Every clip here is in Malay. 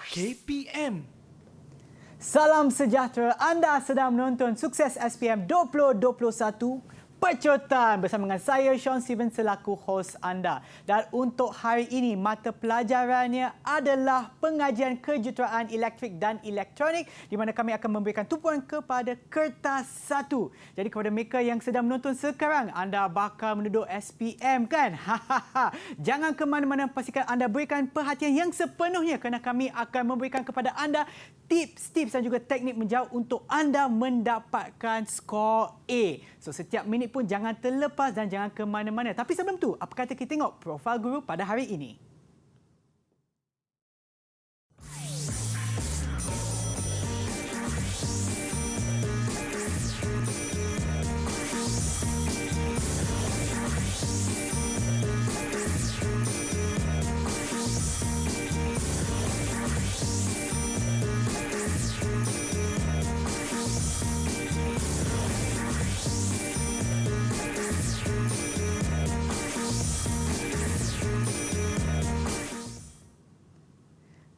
KPM. Salam sejahtera, anda sedang menonton Sukses SPM 2021 Pecotan bersama dengan saya Sean Steven selaku hos anda. Dan untuk hari ini mata pelajarannya adalah pengajian kejuruteraan elektrik dan elektronik di mana kami akan memberikan tumpuan kepada kertas 1. Jadi kepada mereka yang sedang menonton sekarang, anda bakal menuduh SPM kan? Jangan ke mana-mana, pastikan anda berikan perhatian yang sepenuhnya kerana kami akan memberikan kepada anda tips dan juga teknik menjawab untuk anda mendapatkan skor A. So setiap minit pun jangan terlepas dan jangan ke mana-mana. Tapi sebelum tu, apa kata kita tengok profil guru pada hari ini?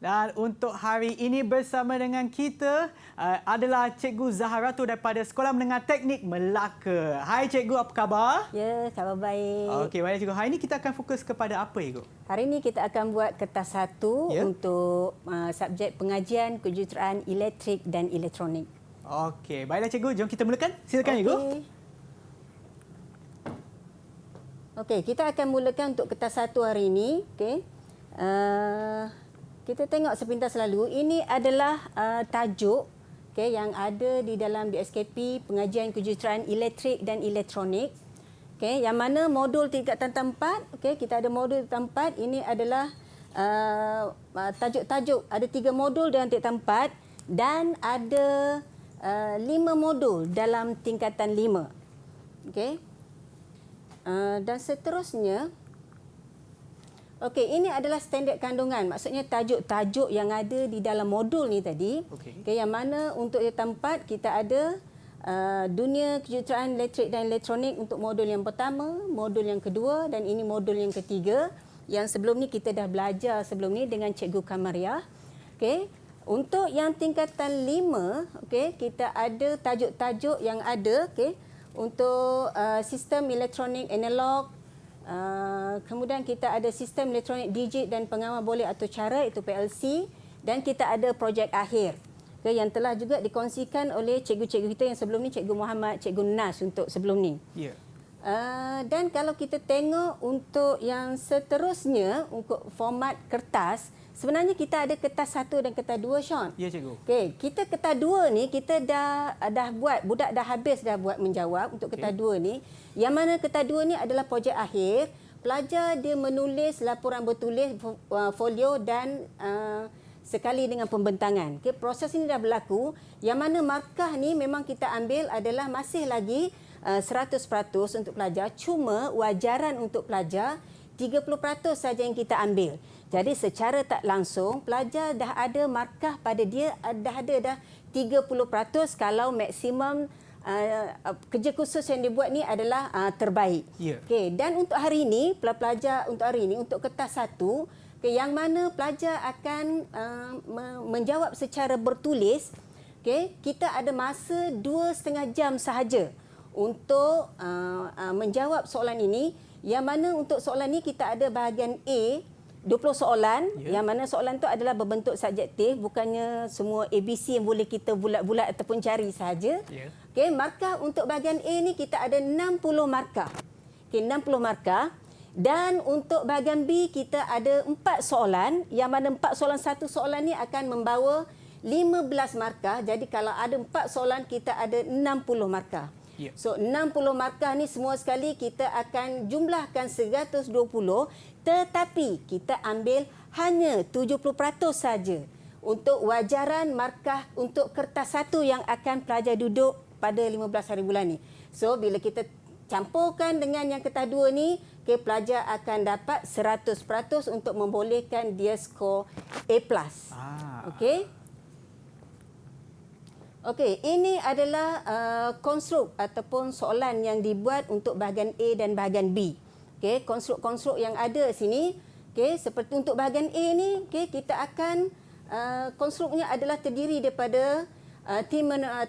Dan untuk hari ini bersama dengan kita adalah Cikgu Zaharatu daripada Sekolah Menengah Teknik Melaka. Hai Cikgu, apa khabar? Ya, khabar baik. Okey, baik Cikgu. Hari ini kita akan fokus kepada apa Cikgu? Hari ini kita akan buat kertas 1 untuk subjek pengajian kejuruteraan elektrik dan elektronik. Okey, baiklah Cikgu. Jom kita mulakan. Silakan Cikgu. Okey, kita akan mulakan untuk kertas 1 hari ini. Okey. Kita tengok sepintas lalu, ini adalah tajuk yang ada di dalam DSKP pengajian kejuruteraan elektrik dan elektronik. Yang mana modul tingkatan 4, kita ada modul tingkatan 4, ini adalah tajuk-tajuk. Ada 3 modul dalam tingkatan 4 dan ada 5 modul dalam tingkatan 5. Dan seterusnya, ini adalah standard kandungan. Maksudnya tajuk-tajuk yang ada di dalam modul ni tadi. Yang mana untuk tingkatan 4 kita ada dunia kejuruteraan elektrik dan elektronik untuk modul yang pertama, modul yang kedua dan ini modul yang ketiga. Yang sebelum ni kita dah belajar sebelum ni dengan Cikgu Kamariah. Untuk yang tingkatan 5, kita ada tajuk-tajuk yang ada untuk sistem elektronik analog. Kemudian kita ada sistem elektronik digit dan pengamal boleh atur cara, itu PLC, dan kita ada projek akhir yang telah juga dikongsikan oleh cikgu-cikgu kita yang sebelum ni, Cikgu Muhammad, Cikgu Nas untuk sebelum ni. Dan kalau kita tengok untuk yang seterusnya untuk format kertas, sebenarnya kita ada kertas 1 dan kertas 2, Sean. Ya, Cikgu. Kita kertas 2 ni kita dah buat, budak dah habis dah buat menjawab untuk kertas 2 ni. Yang mana kertas 2 ni adalah projek akhir. Pelajar dia menulis laporan bertulis, folio dan sekali dengan pembentangan. Proses ini dah berlaku. Yang mana markah ni memang kita ambil adalah masih lagi 100% untuk pelajar. Cuma wajaran untuk pelajar 30% saja yang kita ambil. Jadi secara tak langsung pelajar dah ada markah pada dia, dah 30% kalau maksimum kerja khusus yang dibuat ni adalah terbaik. Dan untuk hari ini, pelajar untuk hari ini untuk kertas 1, yang mana pelajar akan menjawab secara bertulis, kita ada masa 2,5 jam sahaja untuk menjawab soalan ini. Yang mana untuk soalan ini kita ada bahagian A 20 soalan, yang mana soalan tu adalah berbentuk subjektif, bukannya semua ABC yang boleh kita bulat-bulat ataupun cari sahaja. Markah untuk bahagian A ni kita ada 60 markah. 60 markah. Dan untuk bahagian B kita ada 4 soalan, yang mana 4 soalan, satu soalan ni akan membawa 15 markah. Jadi kalau ada 4 soalan kita ada 60 markah. So 60 markah ni semua sekali kita akan jumlahkan 120, tetapi kita ambil hanya 70% saja untuk wajaran markah untuk kertas 1 yang akan pelajar duduk pada 15 hari bulan ni. So bila kita campurkan dengan yang kertas 2 ni, pelajar akan dapat 100% untuk membolehkan dia skor A+. Ini adalah konstruk ataupun soalan yang dibuat untuk bahagian A dan bahagian B. Konstruk-konstruk yang ada sini, seperti untuk bahagian A ni, kita akan konstruknya adalah terdiri daripada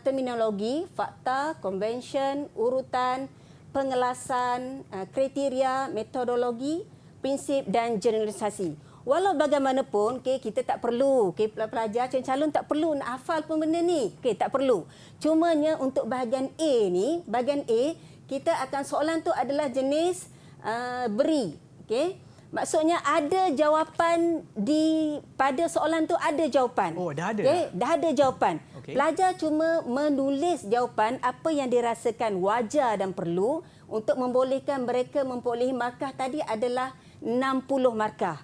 terminologi, fakta, convention, urutan, pengelasan, kriteria, metodologi, prinsip dan generalisasi. Walau bagaimanapun, kita tak perlu, pelajar calon tak perlu nak hafal pun benda ni. Tak perlu. Cumanya untuk bahagian A ni, bahagian A, kita akan soalan tu adalah jenis beri. Maksudnya ada jawapan pada soalan tu ada jawapan. Oh, dah ada. Dah ada jawapan. Pelajar cuma menulis jawapan apa yang dirasakan wajar dan perlu untuk membolehkan mereka memperolehi markah tadi adalah 60 markah.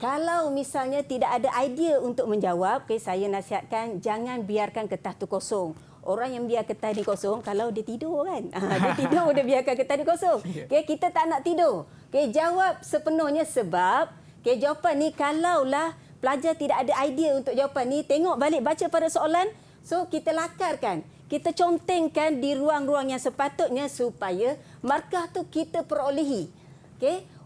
Kalau misalnya tidak ada idea untuk menjawab, saya nasihatkan jangan biarkan kertas tu kosong. Orang yang biar kertas ni kosong, kalau dia tidur kan. Dia tidur, dia biarkan kertas ni kosong. Kita tak nak tidur. Jawab sepenuhnya sebab jawapan ni kalaulah pelajar tidak ada idea untuk jawapan ni, tengok balik baca pada soalan, so kita lakarkan. Kita contengkan di ruang-ruang yang sepatutnya supaya markah tu kita perolehi.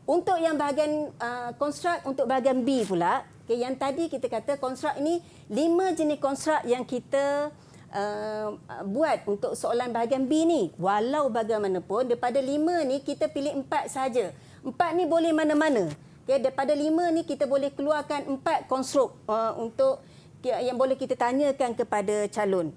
Untuk yang bahagian konstruk, untuk bahagian B pula, yang tadi kita kata konstruk ini 5 jenis konstruk yang kita buat untuk soalan bahagian B ni. Walau bagaimanapun, daripada 5 ni kita pilih 4 saja. 4 ni boleh mana-mana. Daripada 5 ni kita boleh keluarkan 4 konstruk untuk yang boleh kita tanyakan kepada calon.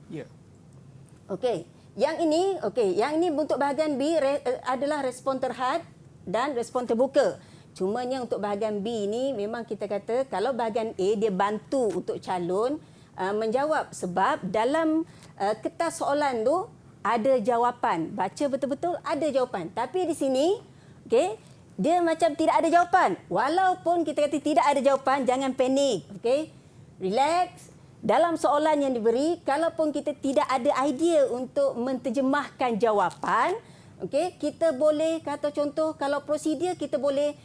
Yang ini untuk bahagian B adalah respon terhad dan respon terbuka. Cumanya untuk bahagian B ni memang kita kata kalau bahagian A dia bantu untuk calon menjawab sebab dalam kertas soalan tu ada jawapan. Baca betul-betul ada jawapan. Tapi di sini dia macam tidak ada jawapan. Walaupun kita kata tidak ada jawapan, jangan panik. Relax. Dalam soalan yang diberi, kalaupun kita tidak ada idea untuk menterjemahkan jawapan, kita boleh kata contoh kalau prosedur kita boleh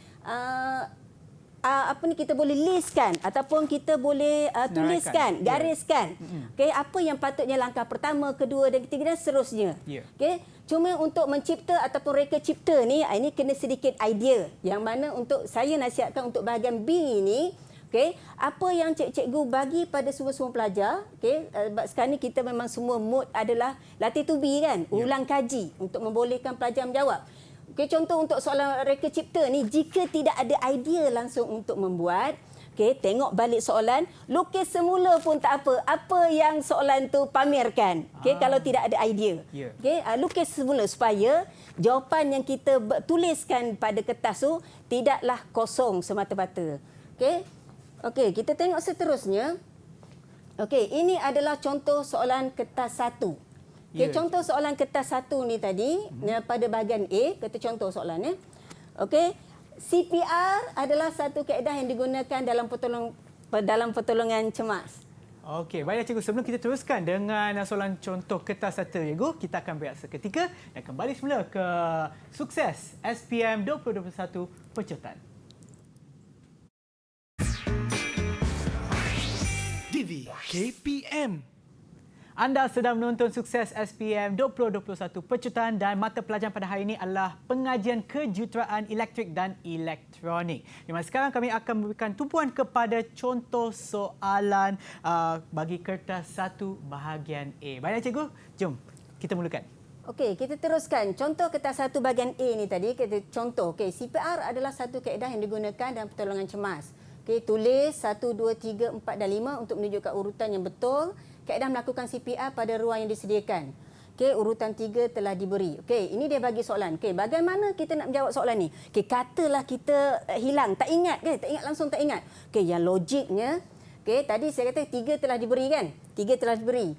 kita boleh listkan ataupun kita boleh tuliskan, gariskan. Apa yang patutnya langkah pertama, kedua dan ketiga dan seterusnya. Cuma untuk mencipta ataupun reka cipta ni, ini kena sedikit idea. Yang mana untuk saya nasihatkan untuk bahagian B ni, apa yang cikgu bagi pada semua pelajar, sekarang ni kita memang semua mood adalah latih to be kan, ulang kaji untuk membolehkan pelajar menjawab. Contoh untuk soalan reka cipta ni, jika tidak ada idea langsung untuk membuat, tengok balik soalan, lukis semula pun tak apa. Apa yang soalan tu pamerkan. Kalau tidak ada idea. Lukis semula supaya jawapan yang kita tuliskan pada kertas tu tidaklah kosong semata-mata. Kita tengok seterusnya. Ini adalah contoh soalan kertas 1. Contoh soalan kertas 1 ni tadi pada bahagian A, kata contoh soalannya. CPR adalah satu kaedah yang digunakan dalam pertolongan cemas. Baiklah cikgu, sebelum kita teruskan dengan soalan contoh kertas 1 cikgu, kita akan berehat seketika dan kembali semula ke Sukses SPM 2021 Penceritaan. Divi KPM. Anda sedang menonton Sukses SPM 2021 Penceritaan dan mata pelajaran pada hari ini adalah Pengajian Kejuruteraan Elektrik dan Elektronik. Di mana sekarang kami akan memberikan tumpuan kepada contoh soalan bagi kertas 1 bahagian A. Baiklah cikgu, jom kita mulakan. Kita teruskan. Contoh kertas 1 bahagian A ni tadi, kita contoh. CPR adalah satu kaedah yang digunakan dalam pertolongan cemas. Tulis 1, 2, 3, 4 dan 5 untuk menunjukkan urutan yang betul. Kaedah melakukan CPR pada ruang yang disediakan. Urutan 3 telah diberi. Ini dia bagi soalan. Bagaimana kita nak menjawab soalan ni? Katalah kita hilang, tak ingat kan? Tak ingat, langsung tak ingat. Yang logiknya, tadi saya kata 3 telah diberi kan? 3 telah diberi.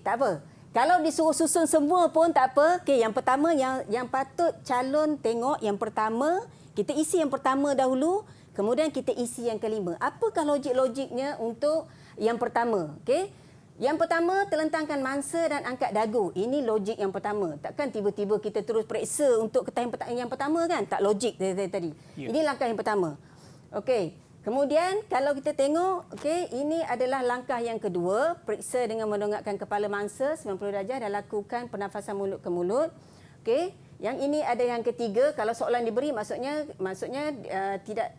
Tak apa. Kalau disuruh susun semua pun tak apa. Yang pertama, yang patut calon tengok, yang pertama, kita isi yang pertama dahulu, kemudian kita isi yang kelima. Apakah logik-logiknya untuk yang pertama? Yang pertama, terlentangkan mangsa dan angkat dagu. Ini logik yang pertama. Takkan tiba-tiba kita terus periksa untuk kertas yang pertama kan? Tak logik tadi. Ini langkah yang pertama. Kemudian kalau kita tengok, ini adalah langkah yang kedua. Periksa dengan mendongakkan kepala mangsa 90 darjah dan lakukan pernafasan mulut ke mulut. Yang ini ada yang ketiga. Kalau soalan diberi, maksudnya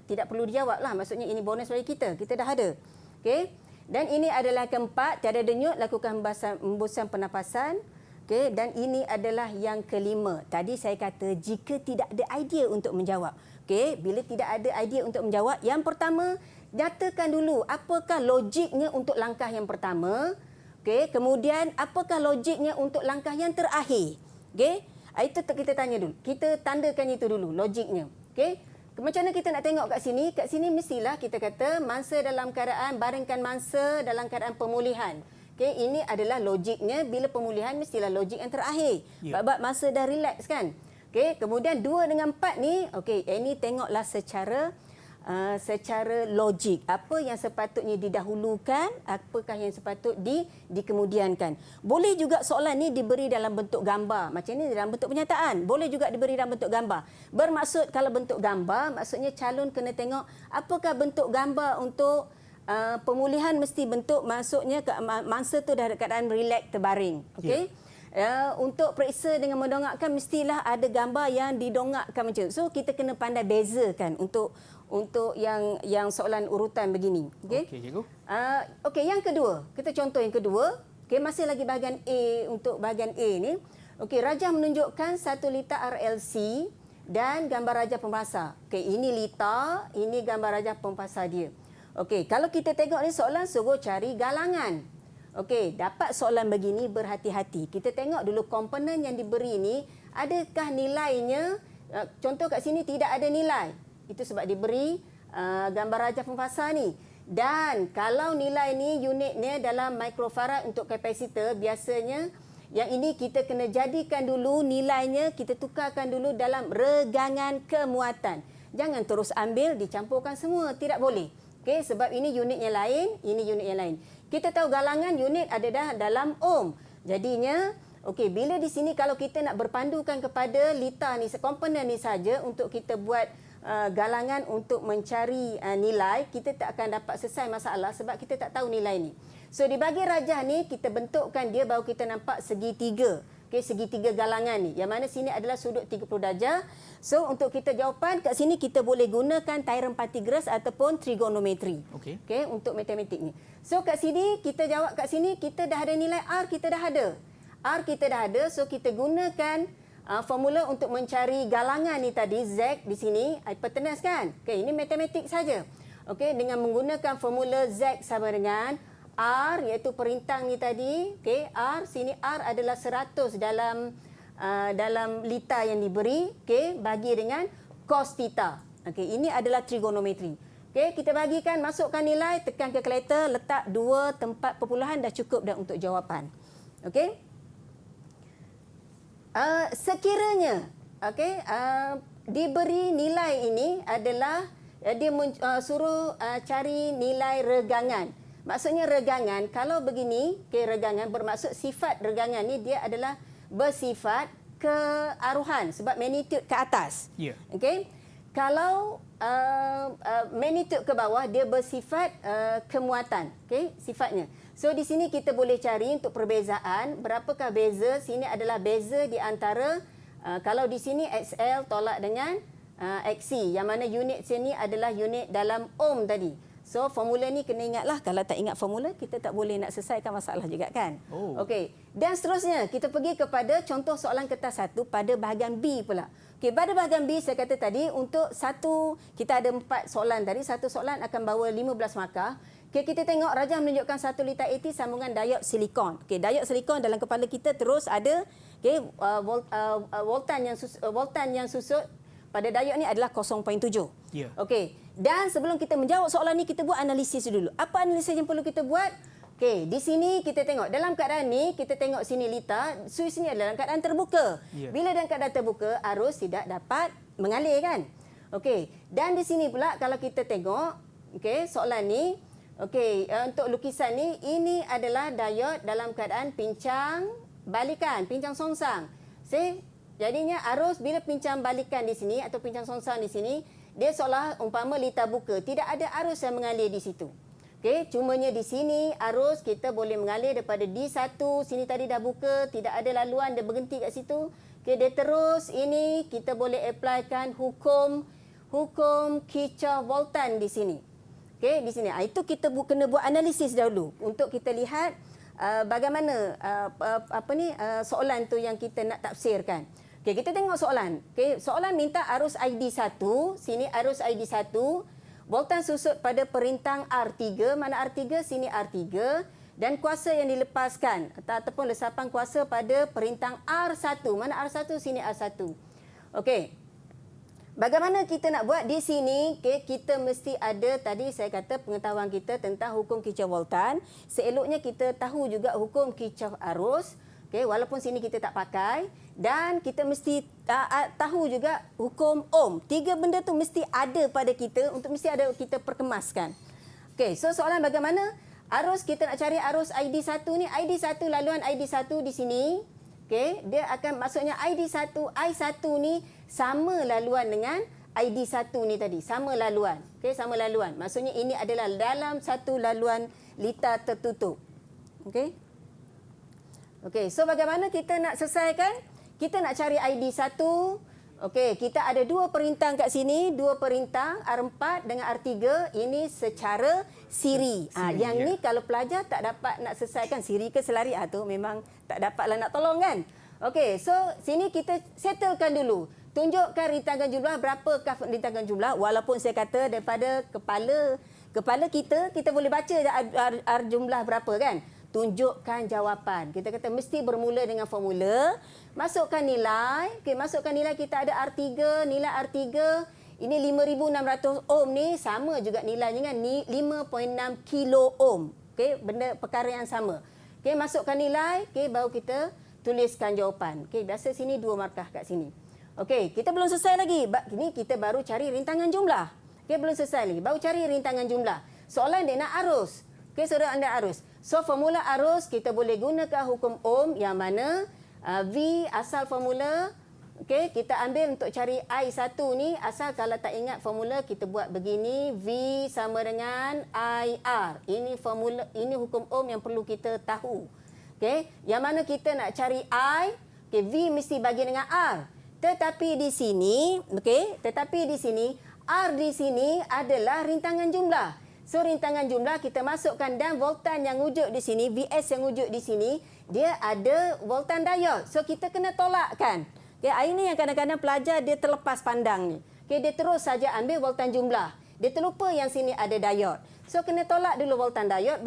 tidak perlu dijawab lah. Maksudnya ini bonus bagi kita. Kita dah ada. Okey. Dan ini adalah keempat, tiada denyut, lakukan hembusan pernafasan. Okey, dan ini adalah yang kelima. Tadi saya kata jika tidak ada idea untuk menjawab. Okey, bila tidak ada idea untuk menjawab, yang pertama, nyatakan dulu apakah logiknya untuk langkah yang pertama. Okey, kemudian apakah logiknya untuk langkah yang terakhir. Okey, itu kita tanya dulu. Kita tandakan itu dulu, logiknya. Okey. Macam mana kita nak tengok kat sini? Kat sini mestilah kita kata mangsa dalam keadaan, baringkan mangsa dalam keadaan pemulihan. Okey, ini adalah logiknya. Bila pemulihan mestilah logik yang terakhir. Bab masa dah relax kan. Okey, kemudian 2 dengan 4 ni, okey, ini tengoklah secara logik. Apa yang sepatutnya didahulukan, apakah yang sepatut dikemudiankan. Boleh juga soalan ni diberi dalam bentuk gambar. Macam ni dalam bentuk penyataan. Boleh juga diberi dalam bentuk gambar. Bermaksud kalau bentuk gambar, maksudnya calon kena tengok apakah bentuk gambar untuk pemulihan mesti bentuk maksudnya mangsa tu dah dalam keadaan relax terbaring. Okey. Untuk periksa dengan mendongakkan mestilah ada gambar yang didongakkan macam tu. So kita kena pandai bezakan untuk yang soalan urutan begini. Okey. Okey, cikgu. Okey, yang kedua. Kita contoh yang kedua. Okey, masih lagi bahagian A. Untuk bahagian A ni. Okey, Rajah menunjukkan 1 liter RLC dan gambar Rajah pembasar. Okey, ini liter, ini gambar Rajah pembasar dia. Okey, kalau kita tengok ni soalan suruh cari galangan. Okey, dapat soalan begini berhati-hati. Kita tengok dulu komponen yang diberi ni, adakah nilainya, contoh kat sini tidak ada nilai. Itu sebab diberi gambar Rajah pembasar ni. Dan kalau nilai ni unitnya dalam mikrofarad untuk kapasitor, biasanya yang ini kita kena jadikan dulu nilainya, kita tukarkan dulu dalam regangan kemuatan. Jangan terus ambil, dicampurkan semua. Tidak boleh. Okey, sebab ini unitnya lain, ini unit yang lain. Kita tahu galangan unit ada dah dalam ohm. Jadinya, okey, bila di sini kalau kita nak berpandukan kepada liter ni, komponen ni saja untuk kita buat galangan untuk mencari nilai, kita tak akan dapat selesai masalah sebab kita tak tahu nilai ni. So, di bagi Rajah ni, kita bentukkan dia baru kita nampak segitiga. Okey, segitiga galangan ni. Yang mana sini adalah sudut 30 darjah. So, untuk kita jawapan kat sini kita boleh gunakan Theorem Pythagoras ataupun trigonometri. Okey, untuk matematik ni. So, kat sini kita jawab kat sini kita dah ada nilai R, kita dah ada. R kita dah ada, so kita gunakan formula untuk mencari galangan ni tadi, Z di sini, hypotenuse kan? Okey, ini matematik saja. Okey, dengan menggunakan formula Z sama dengan R, iaitu perintang ni tadi. Okey, R, sini R adalah 100 dalam liter yang diberi. Okey, bagi dengan cos theta. Okey, ini adalah trigonometri. Okey, kita bagikan, masukkan nilai, tekan kalkulator, letak 2 tempat perpuluhan, dah cukup dah untuk jawapan. Okey. Sekiranya diberi nilai ini adalah dia suruh cari nilai regangan. Maksudnya regangan, kalau begini, regangan bermaksud sifat regangan ni dia adalah bersifat kearuhan sebab magnitude ke atas. Yeah. Okey. Kalau magnitude ke bawah dia bersifat kemuatan. Okey, sifatnya. So di sini kita boleh cari untuk perbezaan berapakah beza. Sini adalah beza di antara kalau di sini XL tolak dengan XC, yang mana unit sini adalah unit dalam ohm tadi. So formula ni kena ingatlah, kalau tak ingat formula kita tak boleh nak selesaikan masalah juga kan. Okey. Dan seterusnya kita pergi kepada contoh soalan kertas 1 pada bahagian B pula. Okey, pada bahagian B saya kata tadi untuk satu kita ada 4 soalan tadi, satu soalan akan bawa 15 markah. Okay, kita tengok Rajah menunjukkan 1 liter AT sambungan diod silikon. Okay, diod silikon dalam kepala kita terus ada voltan yang susut pada diod ni adalah 0.7. Yeah. Okey. Dan sebelum kita menjawab soalan ni kita buat analisis dulu. Apa analisis yang perlu kita buat? Okey, di sini kita tengok dalam keadaan ni kita tengok sini liter, suis ni adalah dalam keadaan terbuka. Yeah. Bila dalam keadaan terbuka arus tidak dapat mengalir kan? Okey. Dan di sini pula kalau kita tengok soalan ni untuk lukisan ni, ini adalah diod dalam keadaan pincang balikan, pincang songsang. Jadinya arus bila pincang balikan di sini atau pincang songsang di sini, dia seolah umpama liter buka. Tidak ada arus yang mengalir di situ. Okey, cumanya di sini arus kita boleh mengalir daripada D1, sini tadi dah buka, tidak ada laluan, dia berhenti kat situ. Okey, dia terus ini kita boleh applykan hukum Kirchhoff voltan di sini. Okey, di sini. Itu kita kena buat analisis dahulu untuk kita lihat bagaimana soalan tu yang kita nak tafsirkan. Okey, kita tengok soalan. Okey, soalan minta arus ID 1, sini arus ID 1, voltan susut pada perintang R3, mana R3, sini R3, dan kuasa yang dilepaskan ataupun lesapan kuasa pada perintang R1, mana R1, sini R1. Okey. Bagaimana kita nak buat di sini? Okay, kita mesti ada, tadi saya kata pengetahuan kita tentang hukum Kirchhoff voltan. Seeloknya kita tahu juga hukum Kirchhoff arus. Okay, walaupun sini kita tak pakai. Dan kita mesti tahu juga hukum Ohm. 3 benda tu mesti ada pada kita, untuk mesti ada kita perkemaskan. Okay, so soalan bagaimana? Arus, kita nak cari arus ID1 ni. ID1, laluan ID1 di sini. Okay, dia akan, maksudnya ID1, I1 ni sama laluan dengan ID1 ni tadi. Sama laluan. Okay, sama laluan. Maksudnya ini adalah dalam satu laluan litar tertutup. Okay. Okay, so bagaimana kita nak selesaikan? Kita nak cari ID1. Okay, kita ada 2 perintang kat sini. 2 perintang, R4 dengan R3. Ini secara siri. Yang ni kalau pelajar tak dapat nak selesaikan siri ke selari, tu memang tak dapatlah nak tolong kan. Okey, so sini kita settlekan dulu. Tunjukkan rintangan jumlah, berapakah rintangan jumlah. Walaupun saya kata daripada kepala kita boleh baca jumlah berapa kan. Tunjukkan jawapan. Kita kata mesti bermula dengan formula. Masukkan nilai. Okey, masukkan nilai, kita ada R3, nilai R3 ini 5,600 ohm ni sama juga nilainya kan, 5.6 kilo ohm. Okey, benda perkara yang sama. Okey, masukkan nilai, okey, baru kita tuliskan jawapan. Okey, biasa sini 2 markah kat sini. Okey, kita belum selesai lagi. Ini kita baru cari rintangan jumlah. Okey, belum selesai lagi. Baru cari rintangan jumlah. Soalan dia nak arus. Okey, saudara anda arus. So, formula arus kita boleh gunakan hukum Ohm yang mana V asal formula. Okey, kita ambil untuk cari I1 ni, asal kalau tak ingat formula kita buat begini, V sama dengan IR. Ini formula, ini hukum Ohm yang perlu kita tahu. Okey, yang mana kita nak cari I, okey, V mesti bagi dengan R. Tetapi di sini, okey, R di sini adalah rintangan jumlah. So rintangan jumlah kita masukkan dan voltan yang wujud di sini, VS yang wujud di sini, dia ada voltan diode. So kita kena tolakkan. Okay, ini yang kadang-kadang pelajar dia terlepas pandang ni. Okay, dia terus saja ambil voltan jumlah. Dia terlupa yang sini ada diode. So kena tolak dulu voltan diode,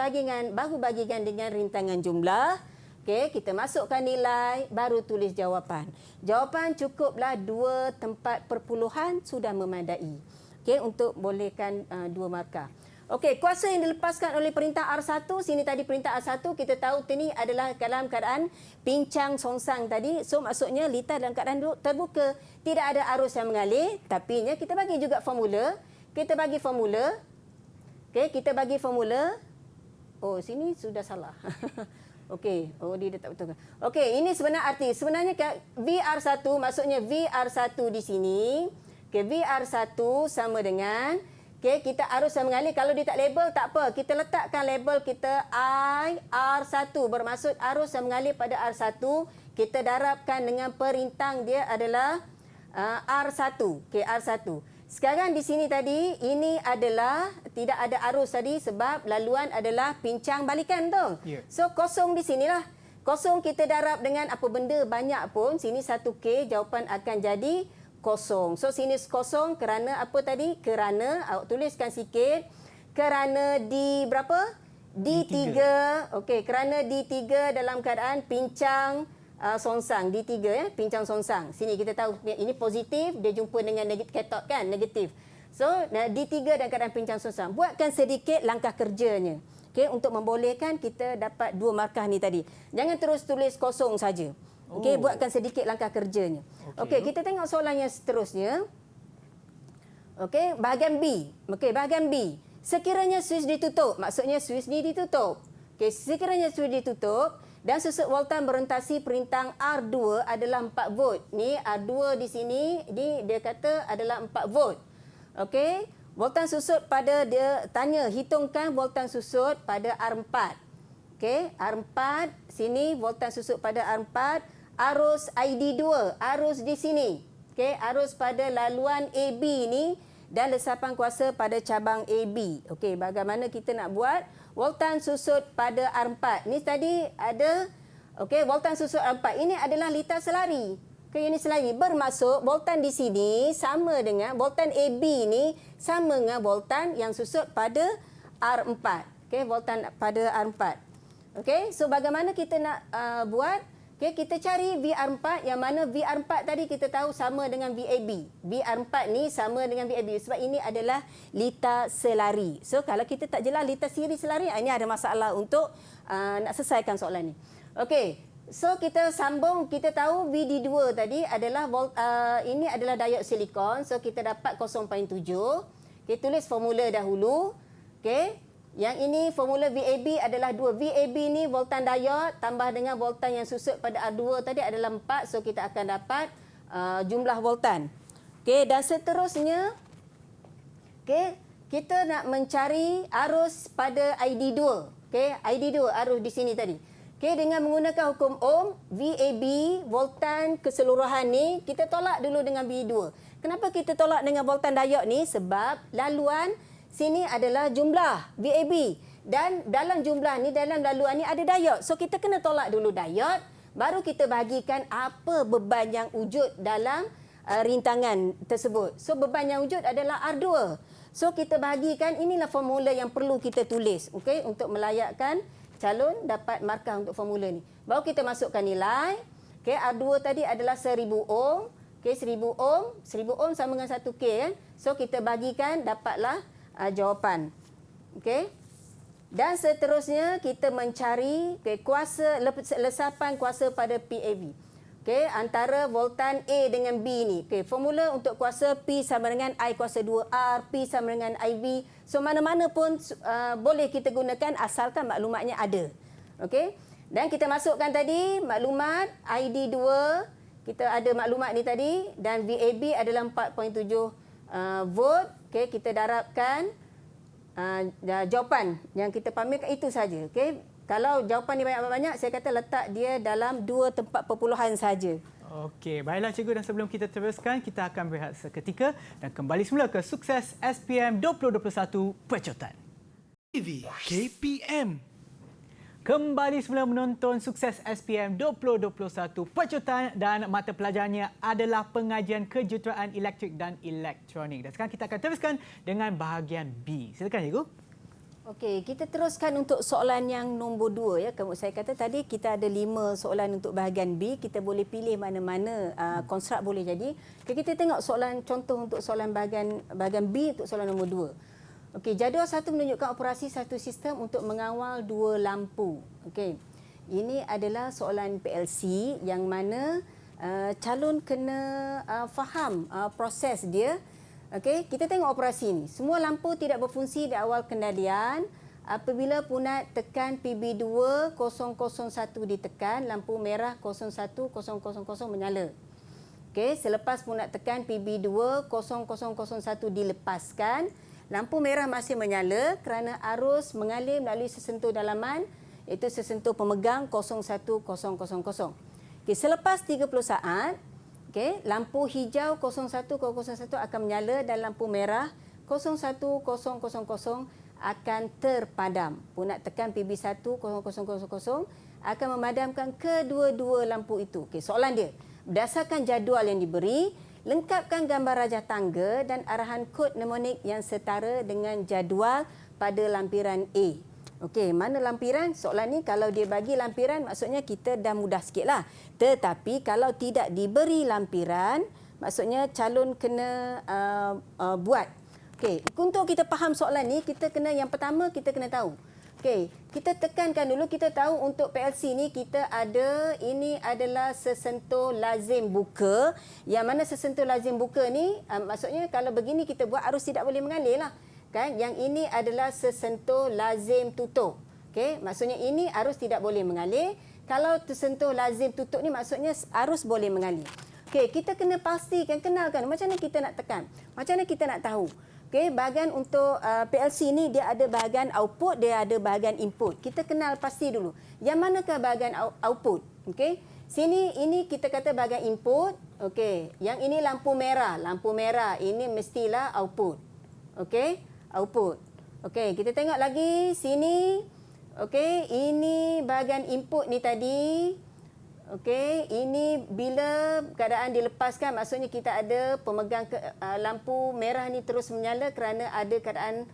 baru bagikan dengan rintangan jumlah. Okay, kita masukkan nilai, baru tulis jawapan. Jawapan cukuplah 2 tempat perpuluhan sudah memadai. Okay, untuk bolehkan 2 markah. Okey, kuasa yang dilepaskan oleh perintah R1, sini tadi perintah R1, kita tahu ini adalah dalam keadaan pincang songsang tadi. So, maksudnya litar dalam keadaan terbuka. Tidak ada arus yang mengalir. Tapi kita bagi juga formula. Kita bagi formula. Okey, kita bagi formula. Oh, sini sudah salah. Okey, oh dia tak betul. Okey, ini sebenar arti. Sebenarnya VR1, maksudnya VR1 di sini. Okey, VR1 sama dengan... Okay, kita arus yang mengalir. Kalau dia tak label, tak apa. Kita letakkan label kita I, R1. Bermaksud arus yang mengalir pada R1. Kita darabkan dengan perintang dia adalah R1. Okay, R1. Sekarang di sini tadi, ini adalah tidak ada arus tadi sebab laluan adalah pincang balikan tu. Yeah. So, kosong di sinilah. Kosong kita darab dengan apa benda banyak pun. Sini 1K, jawapan akan jadi... kosong. So, sini kosong kerana apa tadi? Kerana, awak tuliskan sikit, kerana di berapa? D3. Okey, kerana D3 dalam keadaan pincang songsang. D3 ya, pincang songsang. Sini kita tahu ini positif, dia jumpa dengan katot kan, negatif. So, D3 dalam keadaan pincang songsang. Buatkan sedikit langkah kerjanya. Okey, untuk membolehkan kita dapat 2 markah ni tadi. Jangan terus tulis kosong saja. Okey, buatkan sedikit langkah kerjanya. Okey, kita tengok soalan yang seterusnya. Okey, bahagian B. Okey, bahagian B. Sekiranya suis ditutup, maksudnya suis ni ditutup. Okey, sekiranya suis ditutup dan susut voltan berorientasi perintang R2 adalah 4 volt. Ni R2 di sini, ni dia kata adalah 4 volt. Okey, voltan susut pada dia tanya hitungkan voltan susut pada R4. Okey, R4 sini voltan susut pada R4. Arus ID2, arus di sini. Okey, arus pada laluan AB ni dan lesapan kuasa pada cabang AB. Okey, bagaimana kita nak buat voltan susut pada R4. Ni tadi ada voltan susut R4. Ini adalah litar selari. Ini selari bermaksud voltan di sini sama dengan voltan AB ni sama dengan voltan yang susut pada R4. Voltan pada R4. So bagaimana kita nak buat? Kita cari VR4 yang mana VR4 tadi kita tahu sama dengan VAB. VR4 ni sama dengan VAB sebab ini adalah litar selari. So kalau kita tak jelas litar siri selari, ini ada masalah untuk nak selesaikan soalan ni. So kita sambung, kita tahu VD2 tadi adalah ini adalah diod silikon. So kita dapat 0.7. Kita tulis formula dahulu. Yang ini formula VAB adalah 2. VAB ni voltan diod tambah dengan voltan yang susut pada R2 tadi adalah 4. So kita akan dapat jumlah voltan. Dan seterusnya kita nak mencari arus pada ID2. ID2 arus di sini tadi. Dengan menggunakan hukum Ohm, VAB voltan keseluruhan ni kita tolak dulu dengan V2. Kenapa kita tolak dengan voltan diod ni? Sebab laluan sini adalah jumlah VAB dan dalam jumlah ni, dalam laluan ni ada diod. So kita kena tolak dulu diod, baru kita bahagikan apa beban yang wujud dalam rintangan tersebut. So beban yang wujud adalah R2. So kita bahagikan, inilah formula yang perlu kita tulis untuk melayakkan calon dapat markah untuk formula ni. Baru kita masukkan nilai. R2 tadi adalah 1000 ohm. 1000 ohm, 1000 ohm sama dengan 1K kan. So kita bagikan dapatlah jawapan. Dan seterusnya kita mencari kuasa lesapan kuasa pada PAV. Antara voltan A dengan B ni. Formula untuk kuasa P sama dengan I kuasa 2R, P sama dengan IV. So mana-mana pun boleh kita gunakan asalkan maklumatnya ada. Dan kita masukkan tadi maklumat ID2, kita ada maklumat ni tadi dan VAB adalah 4.7 volt. Kita darabkan jawapan yang kita pamerkan itu saja. Kalau jawapan ni banyak-banyak, saya kata letak dia dalam 2 tempat perpuluhan saja. Okey, baiklah cikgu, dan sebelum kita teruskan, kita akan berehat seketika dan kembali semula ke Sukses SPM 2021 Pecotan. TV KPM. Kembali semula menonton Sukses SPM 2021 Pecotan dan mata pelajarannya adalah pengajian kejuruteraan elektrik dan elektronik. Dan sekarang kita akan teruskan dengan bahagian B. Silakan cikgu. Okey, kita teruskan untuk soalan yang nombor 2 ya. Kamu saya kata tadi kita ada 5 soalan untuk bahagian B, kita boleh pilih mana-mana konstruk boleh jadi. Kita tengok soalan contoh untuk soalan bahagian B untuk soalan nombor 2. Okey, jadual 1 menunjukkan operasi satu sistem untuk mengawal 2 lampu. Okey. Ini adalah soalan PLC yang mana calon kena faham proses dia. Okey, kita tengok operasi ini. Semua lampu tidak berfungsi di awal kendalian. Apabila punat tekan PB2 001 ditekan, lampu merah 0100 menyala. Okey, selepas punat tekan PB2 0001 dilepaskan, lampu merah masih menyala kerana arus mengalir melalui sesentuh dalaman, iaitu sesentuh pemegang 01000. Okey, selepas 30 saat, lampu hijau 0100 akan menyala dan lampu merah 01000 akan terpadam. Punat tekan PB1 0000 akan memadamkan kedua-dua lampu itu. Soalan dia, berdasarkan jadual yang diberi, lengkapkan gambar rajah tangga dan arahan kod mnemonik yang setara dengan jadual pada lampiran A. Okey, mana lampiran? Soalan ni kalau dia bagi lampiran maksudnya kita dah mudah sikitlah. Tetapi kalau tidak diberi lampiran, maksudnya calon kena buat. Okey, untuk kita faham soalan ni, kita kena yang pertama kita kena tahu. Okey, kita tekankan dulu, kita tahu untuk PLC ni kita ada, ini adalah sesentuh lazim buka. Yang mana sesentuh lazim buka ni maksudnya kalau begini kita buat arus tidak boleh mengalir lah. Kan? Yang ini adalah sesentuh lazim tutup. Okey, maksudnya ini arus tidak boleh mengalir. Kalau tersentuh lazim tutup ni maksudnya arus boleh mengalir. Okey, kita kena pastikan, kenalkan macam mana kita nak tekan. Macam mana kita nak tahu. Okey, bahagian untuk PLC ni dia ada bahagian output, dia ada bahagian input. Kita kenal pasti dulu. Yang manakah bahagian output? Okey. Sini ini kita kata bahagian input, Okey, yang ini lampu merah. Lampu merah ini mestilah output. Okey, output. Okey, kita tengok lagi sini. Okey, ini bahagian input ni tadi. Okey, ini bila keadaan dilepaskan, maksudnya kita ada pemegang lampu merah ni terus menyala kerana ada keadaan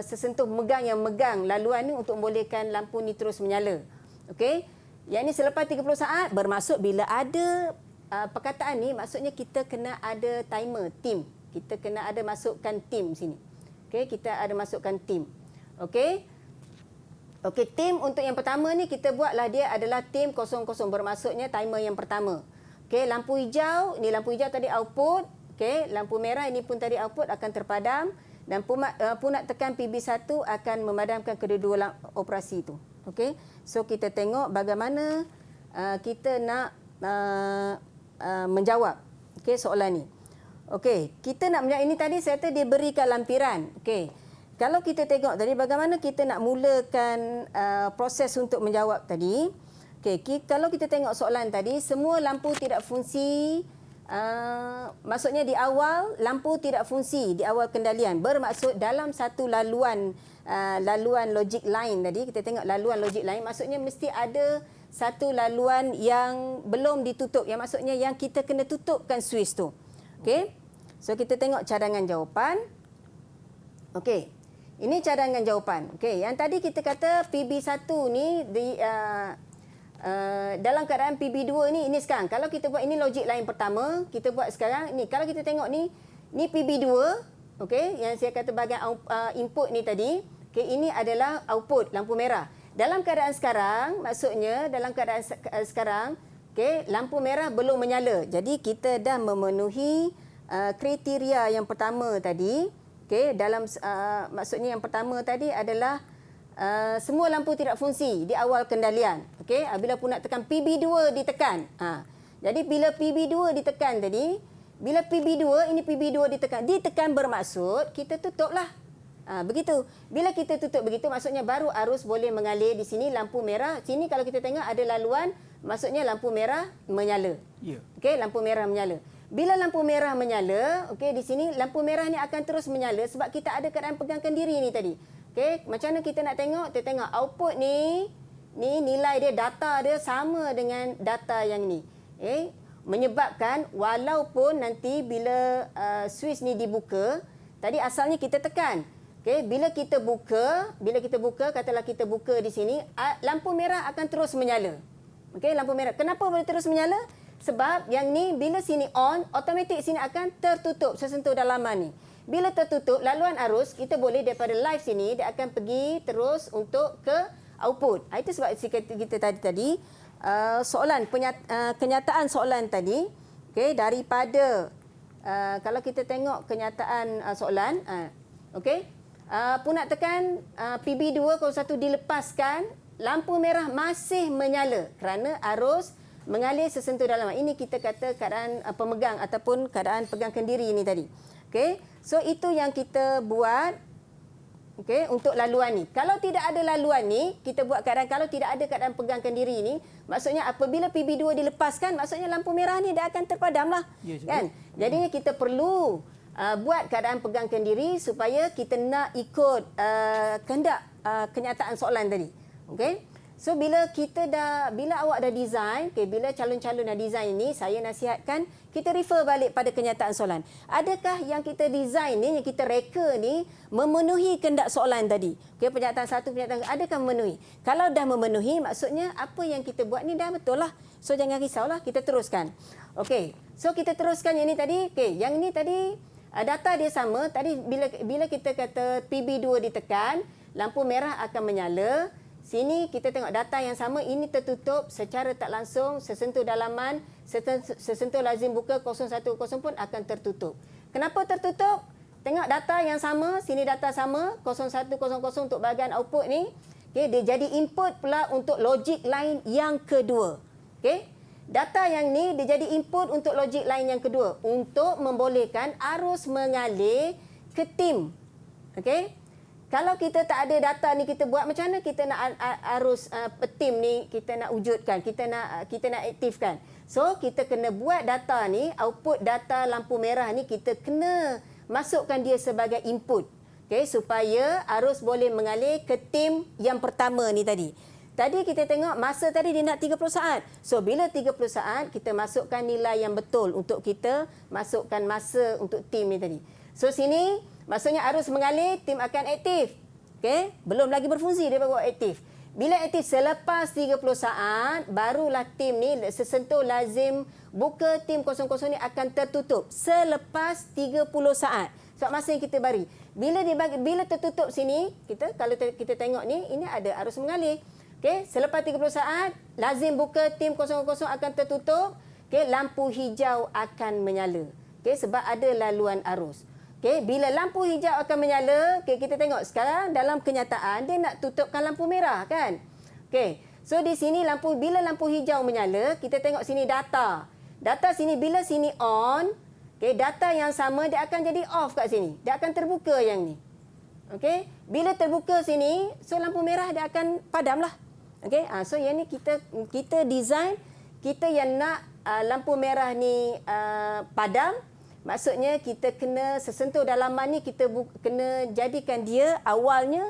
sesentuh megang yang megang laluan ni untuk membolehkan lampu ni terus menyala. Okey, yang ni selepas 30 saat bermaksud bila ada perkataan ni, maksudnya kita kena ada timer, tim. Kita kena ada masukkan tim sini. Okey, kita ada masukkan tim. Okey. Okey, tim untuk yang pertama ni kita buatlah dia adalah tim 00, bermaksudnya timer yang pertama. Okey, lampu hijau, ni lampu hijau tadi output. Okey, lampu merah ini pun tadi output akan terpadam dan punat tekan PB1 akan memadamkan kedua-dua operasi itu. Okey. So kita tengok bagaimana kita nak menjawab soalan ni. Okey, kita nak menjawab ini tadi saya kata dia berikan lampiran. Okey. Kalau kita tengok tadi bagaimana kita nak mulakan proses untuk menjawab tadi. Okey, kalau kita tengok soalan tadi, semua lampu tidak fungsi. Maksudnya di awal lampu tidak fungsi di awal kendalian. Bermaksud dalam satu laluan logic line tadi, kita tengok laluan logic line, maksudnya mesti ada satu laluan yang belum ditutup. Yang maksudnya yang kita kena tutupkan switch tu. Okey. So kita tengok cadangan jawapan. Okey. Ini cadangan jawapan. Okey, yang tadi kita kata PB1 ni dalam keadaan PB2 ni sekarang. Kalau kita buat ini logik line pertama, kita buat sekarang ni. Kalau kita tengok ni PB2, okey, yang saya kata bahagian input ni tadi, okey, ini adalah output lampu merah. Dalam keadaan sekarang, maksudnya dalam keadaan sekarang, okey, lampu merah belum menyala. Jadi kita dah memenuhi kriteria yang pertama tadi. Okey, dalam maksudnya yang pertama tadi adalah semua lampu tidak fungsi di awal kendalian. Okey, bila pun nak tekan PB2 ditekan. Jadi bila PB2 ditekan tadi, bila PB2 ini PB2 ditekan bermaksud kita tutuplah. Begitu. Bila kita tutup begitu maksudnya baru arus boleh mengalir di sini lampu merah. Sini kalau kita tengok ada laluan, maksudnya lampu merah menyala. Ya. Okey, lampu merah menyala. Bila lampu merah menyala, okey, di sini lampu merah ni akan terus menyala sebab kita ada keadaan pegangkan diri ni tadi. Okey, macam mana kita nak tengok? Kita tengok output ni nilai dia, data dia sama dengan data yang ni. Menyebabkan walaupun nanti bila switch ni dibuka, tadi asalnya kita tekan. Okey, bila kita buka, katalah kita buka di sini, lampu merah akan terus menyala. Okey, lampu merah. Kenapa boleh terus menyala? Sebab yang ni bila sini on, automatik sini akan tertutup sesentuh dalaman ni. Bila tertutup, laluan arus kita boleh daripada live sini dia akan pergi terus untuk ke output. Itu sebab kita tadi soalan kenyataan soalan tadi, okey, daripada kalau kita tengok kenyataan soalan, okey, punat tekan PB201 dilepaskan, lampu merah masih menyala kerana arus mengalir sesentuh dalaman. Ini kita kata keadaan pemegang ataupun keadaan pegangkan diri ini tadi. Okey. So itu yang kita buat untuk laluan ni. Kalau tidak ada laluan ni, kita buat keadaan kalau tidak ada keadaan pegangkan diri ni, maksudnya apabila PB2 dilepaskan, maksudnya lampu merah ni dah akan terpadamlah. Ya, kan? Jadinya kita perlu buat keadaan pegangkan diri supaya kita nak ikut kehendak kenyataan soalan tadi. Okey. So bila awak dah design, bila calon-calon dah design ini, saya nasihatkan kita refer balik pada kenyataan soalan. Adakah yang kita design ni, yang kita reka ni memenuhi kehendak soalan tadi? Okey, pernyataan satu, pernyataan adakah memenuhi? Kalau dah memenuhi, maksudnya apa yang kita buat ni dah betul lah. So jangan risaulah, kita teruskan. Okey. So kita teruskan yang ni tadi. Okey, yang ni tadi data dia sama. Tadi bila kita kata PB2 ditekan, lampu merah akan menyala. Sini kita tengok data yang sama, ini tertutup secara tak langsung, sesentuh dalaman, sesentuh lazim buka 010 pun akan tertutup. Kenapa tertutup? Tengok data yang sama, sini data sama, 0100 untuk bahagian output ni. Okay, dia jadi input pula untuk logic line yang kedua. Okay. Data yang ni dia jadi input untuk logic line yang kedua untuk membolehkan arus mengalir ke tim. Okay. Kalau kita tak ada data ni kita buat macam mana kita nak arus tim ni kita nak wujudkan, kita nak aktifkan. So, kita kena buat data ni, output data lampu merah ni kita kena masukkan dia sebagai input. Okay, supaya arus boleh mengalir ke tim yang pertama ni tadi. Tadi kita tengok masa tadi dia nak 30 saat. So, bila 30 saat, kita masukkan nilai yang betul untuk kita masukkan masa untuk tim ni tadi. So, sini maksudnya arus mengalir, tim akan aktif. Okay, belum lagi berfungsi, dia baru aktif. Bila aktif selepas 30 saat, barulah tim ni sesentuh lazim buka tim 00 ni akan tertutup selepas 30 saat. Sebab masa yang kita beri. Bila tertutup sini, kalau kita tengok ni, ini ada arus mengalir. Okey, selepas 30 saat, lazim buka tim 00 akan tertutup. Okey, lampu hijau akan menyala. Okey, sebab ada laluan arus. Okay, bila lampu hijau akan menyala, okay, kita tengok sekarang dalam kenyataan dia nak tutupkan lampu merah kan. Okay, so di sini bila lampu hijau menyala, kita tengok sini data. Data sini bila sini on, okay, data yang sama dia akan jadi off kat sini. Dia akan terbuka yang ni. Okay, bila terbuka sini, so lampu merah dia akan padam lah. Okay, so yang ni kita design, kita yang nak lampu merah ni padam. Maksudnya kita kena sesentuh dalaman ni kita kena jadikan dia awalnya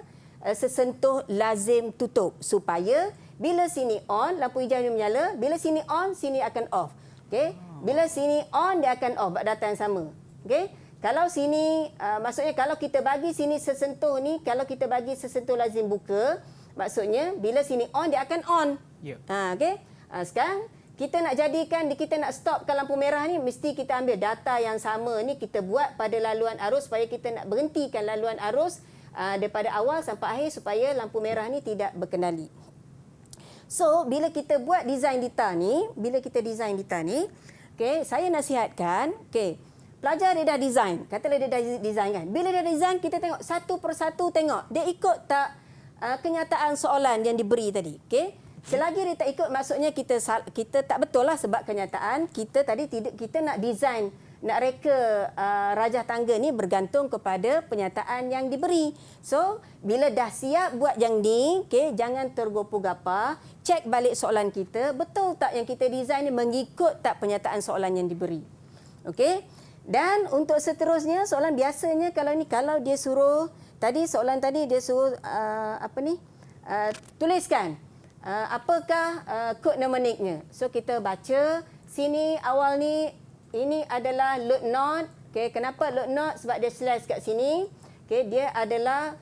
sesentuh lazim tutup supaya bila sini on lampu hijau ni menyala, bila sini on sini akan off. Okey. Bila sini on dia akan off data yang sama. Okey. Kalau sini maksudnya kalau kita bagi sini sesentuh ni, kalau kita bagi sesentuh lazim buka, maksudnya bila sini on dia akan on. Yep. Okey. Sekarang kita nak jadikan, kita nak stopkan lampu merah ni, mesti kita ambil data yang sama ni, kita buat pada laluan arus supaya kita nak berhentikan laluan arus daripada awal sampai akhir supaya lampu merah ni tidak berkendali. So, bila kita buat design data ni, okay, saya nasihatkan, okay, pelajar dia dah design, katalah dia dah design kan. Bila dia design, kita tengok satu persatu tengok, dia ikut tak kenyataan soalan yang diberi tadi, okay? Selagi dia tak ikut, maksudnya kita tak betul lah sebab kenyataan kita tadi kita nak design, nak reka rajah tangga ni bergantung kepada penyataan yang diberi. So, bila dah siap buat yang ni, okay, jangan tergopoh-gapah, cek balik soalan kita, betul tak yang kita design ni mengikut tak penyataan soalan yang diberi. Okey? Dan untuk seterusnya, soalan biasanya kalau dia suruh, soalan tadi dia suruh tuliskan. Apakah kod mnemoniknya? So kita baca sini awal ni, ini adalah load node. Okay, kenapa load node? Sebab dia slash kat sini. Okay, dia adalah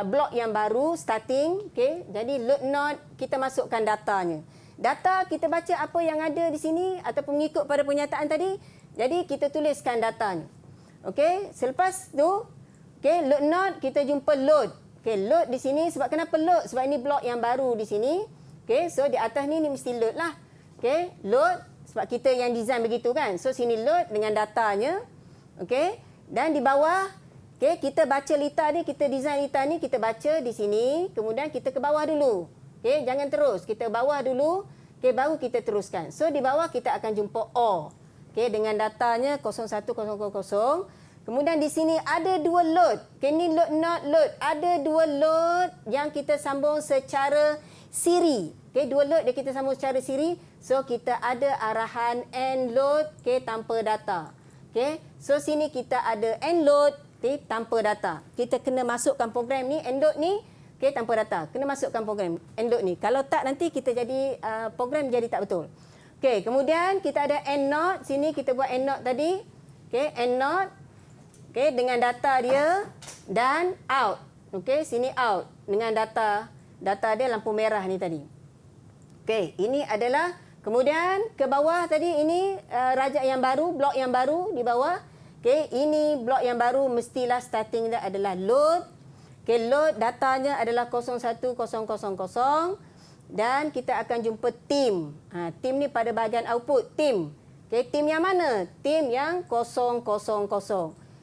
blok yang baru starting. Okay, jadi load node kita masukkan datanya. Data kita baca apa yang ada di sini ataupun mengikut pada pernyataan tadi. Jadi kita tuliskan datanya. Okay, selepas tu, okay, load node kita jumpa load. Okay, load di sini. Sebab kenapa load? Sebab ini blok yang baru di sini. Okay, so di atas ni mesti load lah. Okay, load. Sebab kita yang design begitu kan. So, sini load dengan datanya. Okay, dan di bawah, okay, kita baca litar ni, kita design litar ni, kita baca di sini. Kemudian kita ke bawah dulu. Okay, jangan terus. Kita bawah dulu. Okay, baru kita teruskan. So, di bawah kita akan jumpa O. Okay, dengan datanya 01000. Kemudian di sini ada dua load. Okay, ini load not load. Ada dua load yang kita sambung secara siri. Okay, dua load yang kita sambung secara siri. So, kita ada arahan end load, okay, tanpa data. Okay, so sini kita ada end load, okay, tanpa data. Kita kena masukkan program ni, end load ni, okay, tanpa data. Kena masukkan program end load ni. Kalau tak, nanti kita jadi program jadi tak betul. Okay, kemudian kita ada end node. Sini kita buat end node tadi. Okay, end node. Okay, dengan data dia dan out. Okay, sini out dengan data dia lampu merah ni tadi. Okay, ini adalah kemudian ke bawah tadi ini rajak yang baru, blok yang baru di bawah. Okay, ini blok yang baru mestilah starting dia adalah load. Okay, load datanya adalah 01000 dan kita akan jumpa tim. Tim ni pada bahagian output, tim. Okay, tim yang mana? Tim yang 000.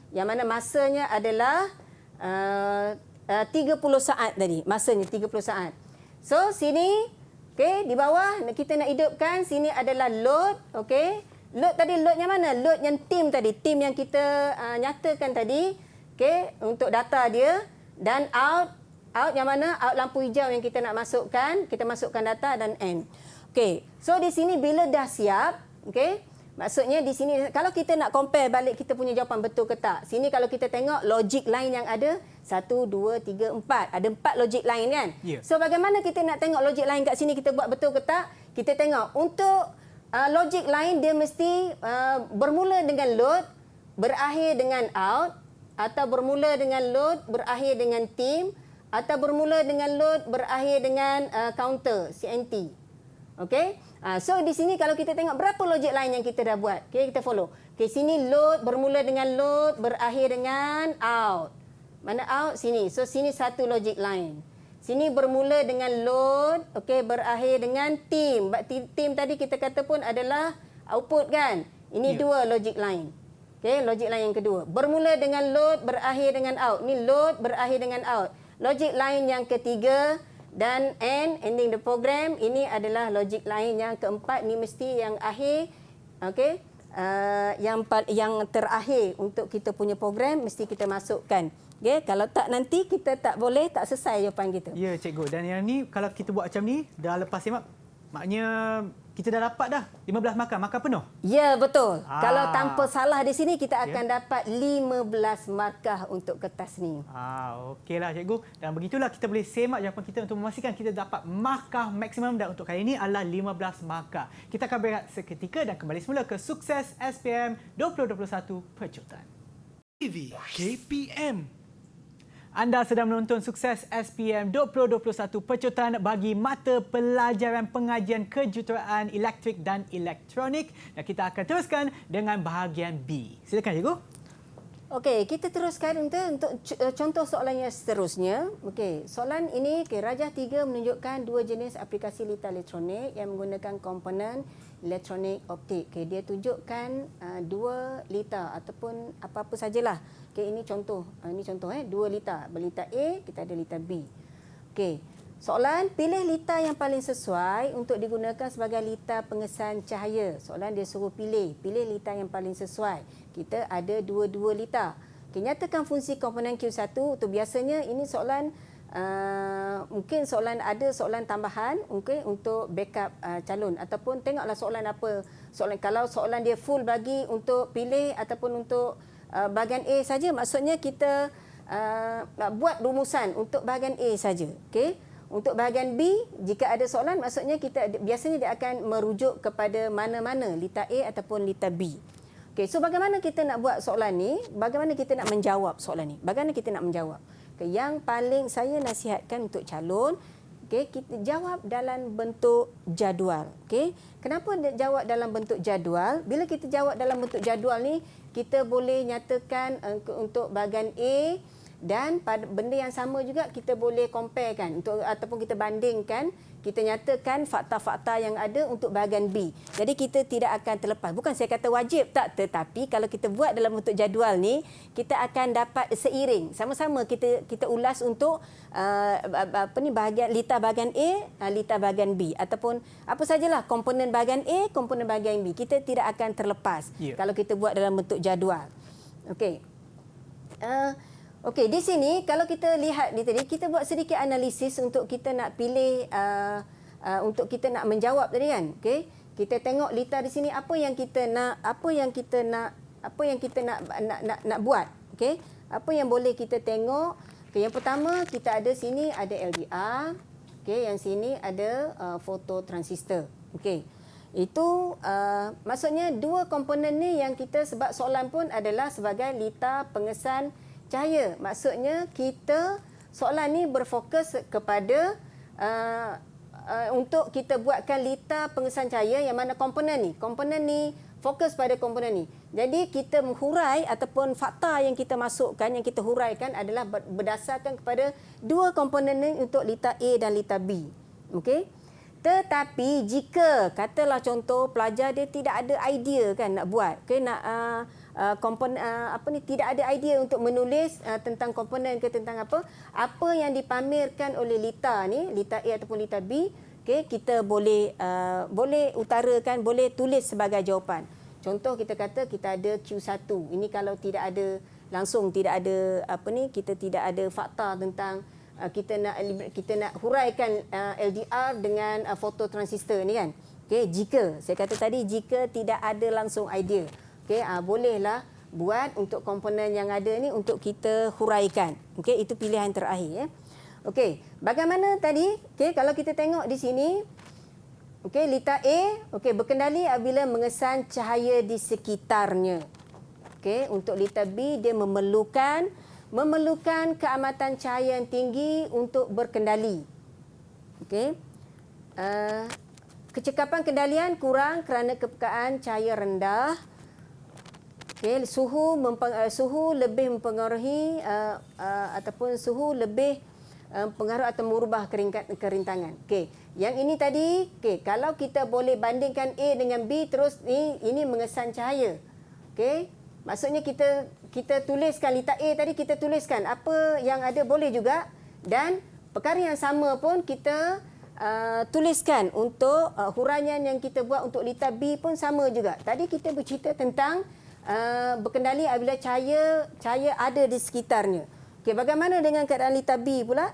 Yang mana masanya adalah 30 saat tadi. Masanya 30 saat. So, sini, okay, di bawah kita nak hidupkan. Sini adalah load. Okay. Load tadi, load yang mana? Load yang tim tadi. Tim yang kita nyatakan tadi. Okay, untuk data dia. Dan out. Out yang mana? Out lampu hijau yang kita nak masukkan. Kita masukkan data dan end. Okey. So di sini bila dah siap, okey? Maksudnya di sini kalau kita nak compare balik kita punya jawapan betul ke tak. Sini kalau kita tengok logik line yang ada 1 2 3 4. Ada 4 logik line kan? Yeah. So bagaimana kita nak tengok logik line kat sini kita buat betul ke tak? Kita tengok untuk logik line dia mesti bermula dengan load, berakhir dengan out, atau bermula dengan load, berakhir dengan team, atau bermula dengan load, berakhir dengan counter, CNT. Okey? So di sini kalau kita tengok berapa logik line yang kita dah buat. Okey, kita follow. Okey, sini load bermula dengan load, berakhir dengan out. Mana out? Sini. So sini satu logik line. Sini bermula dengan load, okey, berakhir dengan team. Team tadi kita kata pun adalah output kan? Ini dua logik line. Okey, logik line yang kedua. Bermula dengan load, berakhir dengan out. Ni load, berakhir dengan out. Logik line yang ketiga dan ending the program, ini adalah logik line yang keempat. Ni mesti yang akhir, okey, yang terakhir untuk kita punya program mesti kita masukkan. Okay, kalau tak nanti kita tak boleh, tak selesai jawapan kita. Ya, cikgu. Dan yang ni kalau kita buat macam ni, dah lepas simak, maknanya kita dah dapat dah 15 markah, markah penuh. Ya, betul. Kalau tanpa salah di sini, kita akan dapat 15 markah untuk kertas ni. Okeylah cikgu. Dan begitulah kita boleh semak jawapan kita untuk memastikan kita dapat markah maksimum, dan untuk kali ini adalah 15 markah. Kita akan berehat seketika dan kembali semula ke Sukses SPM 2021 Pecutan. TV KPM. Anda sedang menonton Sukses SPM 2021 Pecutan bagi mata pelajaran pengajian kejuruteraan elektrik dan elektronik. Dan kita akan teruskan dengan bahagian B. Silakan cikgu. Okey, kita teruskan untuk contoh soalan yang seterusnya. Okey, soalan ini Rajah 3 menunjukkan dua jenis aplikasi litar elektronik yang menggunakan komponen elektronik optik. Okey, dia tunjukkan dua litar ataupun apa-apa sajalah. Okey, ini contoh. Dua litar. Berlitar A, kita ada litar B. Okey. Soalan, pilih litar yang paling sesuai untuk digunakan sebagai litar pengesan cahaya. Soalan dia suruh pilih litar yang paling sesuai. Kita ada dua litar. Okay, nyatakan fungsi komponen Q1. Untuk biasanya ini soalan, mungkin soalan tambahan mungkin untuk backup calon. Ataupun tengoklah soalan apa. Kalau soalan dia full bagi untuk pilih ataupun untuk bahagian A saja, maksudnya kita buat rumusan untuk bahagian A saja. Okay? Untuk bahagian B, jika ada soalan, maksudnya kita biasanya dia akan merujuk kepada mana-mana, litar A ataupun litar B. Okey, so bagaimana kita nak buat soalan ni? Bagaimana kita nak menjawab soalan ni? Bagaimana kita nak menjawab? Okay, yang paling saya nasihatkan untuk calon, okay, kita jawab dalam bentuk jadual. Okay? Kenapa jawab dalam bentuk jadual? Bila kita jawab dalam bentuk jadual ni, kita boleh nyatakan untuk bahagian A, dan pada benda yang sama juga kita boleh compare kan ataupun kita bandingkan, kita nyatakan fakta-fakta yang ada untuk bahagian B. Jadi kita tidak akan terlepas. Bukan saya kata wajib tak, tetapi kalau kita buat dalam bentuk jadual ni, kita akan dapat seiring. Sama-sama kita ulas untuk bahagian litar bahagian A, litar bahagian B ataupun apa sajalah komponen bahagian A, komponen bahagian B. Kita tidak akan terlepas kalau kita buat dalam bentuk jadual. Okey. Okey, di sini kalau kita lihat di tadi, kita buat sedikit analisis untuk kita nak pilih, untuk kita nak menjawab tadi kan. Okey, kita tengok litar di sini apa yang kita nak buat. Okey, apa yang boleh kita tengok. Okey, yang pertama kita ada sini ada LDR. Okey, yang sini ada fototransistor. Okey. Itu maksudnya dua komponen ni yang kita, sebab soalan pun adalah sebagai litar pengesan cahaya. Maksudnya kita soalan ni berfokus kepada untuk kita buatkan litar pengesan cahaya yang mana komponen ni fokus pada komponen ni. Jadi kita menghurai ataupun fakta yang kita masukkan, yang kita huraikan adalah berdasarkan kepada dua komponen ni untuk litar A dan litar B. Okey. Tetapi jika katalah contoh pelajar dia tidak ada idea kan nak buat, komponen tidak ada idea untuk menulis tentang komponen ke tentang apa yang dipamerkan oleh litar ni, litar A ataupun litar B, okey, kita boleh utarakan, boleh tulis sebagai jawapan. Contoh kita kata kita ada Q1. Ini kalau tidak ada langsung, tidak ada kita tidak ada fakta tentang kita nak huraikan LDR dengan fototransistor ni kan. Okey, jika saya kata tadi jika tidak ada langsung idea, okey, bolehlah buat untuk komponen yang ada ni untuk kita huraikan. Okey, itu pilihan terakhir ya. Okey, bagaimana tadi? Okey, kalau kita tengok di sini, okey, lita A, okey, berkendali apabila mengesan cahaya di sekitarnya. Okey, untuk lita B dia memerlukan keamatan cahaya yang tinggi untuk berkendali. Okey. Kecekapan kendalian kurang kerana kepekaan cahaya rendah. Okey, suhu lebih mempengaruhi ataupun suhu lebih pengaruh atau merubah kerintangan. Okey, yang ini tadi, okey, kalau kita boleh bandingkan A dengan B terus ini mengesan cahaya. Okey, maksudnya kita tuliskan lita A tadi, kita tuliskan apa yang ada boleh juga, dan perkara yang sama pun kita tuliskan untuk huraian yang kita buat untuk lita B pun sama juga. Tadi kita bercerita tentang berkendali apabila cahaya ada di sekitarnya. Okey, bagaimana dengan keadaan lita B pula?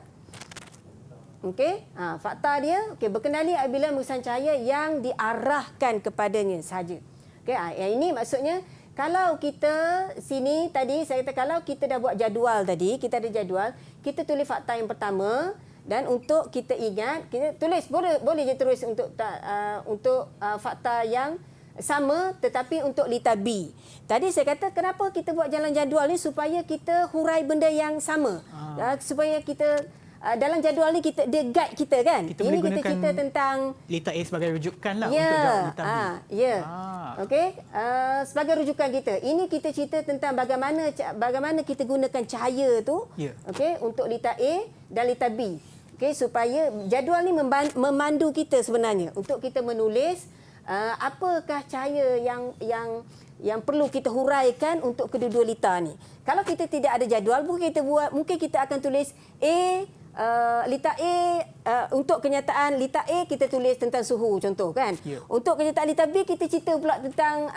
Okey, fakta dia, okey, berkendali apabila mengesan cahaya yang diarahkan kepadanya sahaja. Okey, yang ini maksudnya kalau kita sini tadi saya kata kalau kita dah buat jadual tadi, kita ada jadual, kita tulis fakta yang pertama, dan untuk kita ingat, kita tulis boleh je tulis untuk fakta yang sama tetapi untuk lita B. Tadi saya kata kenapa kita buat jalan jadual ni supaya kita hurai benda yang sama. Supaya kita dalam jadual ni dia guide kita kan. Kita ini kita cerita tentang lita A sebagai rujukan lah untuk jawab lita B. Okey, sebagai rujukan kita. Ini kita cerita tentang bagaimana kita gunakan cahaya tu. Okey, untuk lita A dan lita B. Okey, supaya jadual ni memandu kita sebenarnya untuk kita menulis apakah cahaya yang perlu kita huraikan untuk kedua-dua lita ni. Kalau kita tidak ada jadual, mungkin kita akan tulis lita A, untuk kenyataan lita A kita tulis tentang suhu contoh kan. Untuk kenyataan lita B kita cerita pula tentang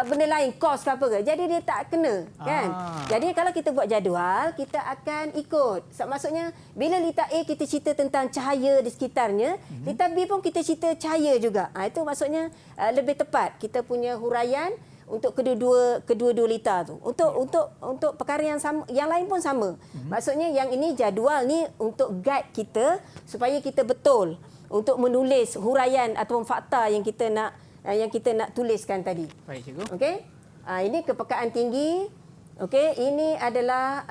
benda lain, kos ke apa ke. Jadi dia tak kena kan. Jadi kalau kita buat jadual, kita akan ikut. Maksudnya bila lita A kita cerita tentang cahaya di sekitarnya, lita B pun kita cerita cahaya juga. Itu maksudnya lebih tepat kita punya huraian untuk kedua-dua lita tu. Untuk perkara yang sama, yang lain pun sama. Maksudnya yang ini jadual ni untuk guide kita supaya kita betul untuk menulis huraian atau fakta yang kita nak tuliskan tadi. Baik, cikgu. Okey. Ini kepekaan tinggi. Okey, ini adalah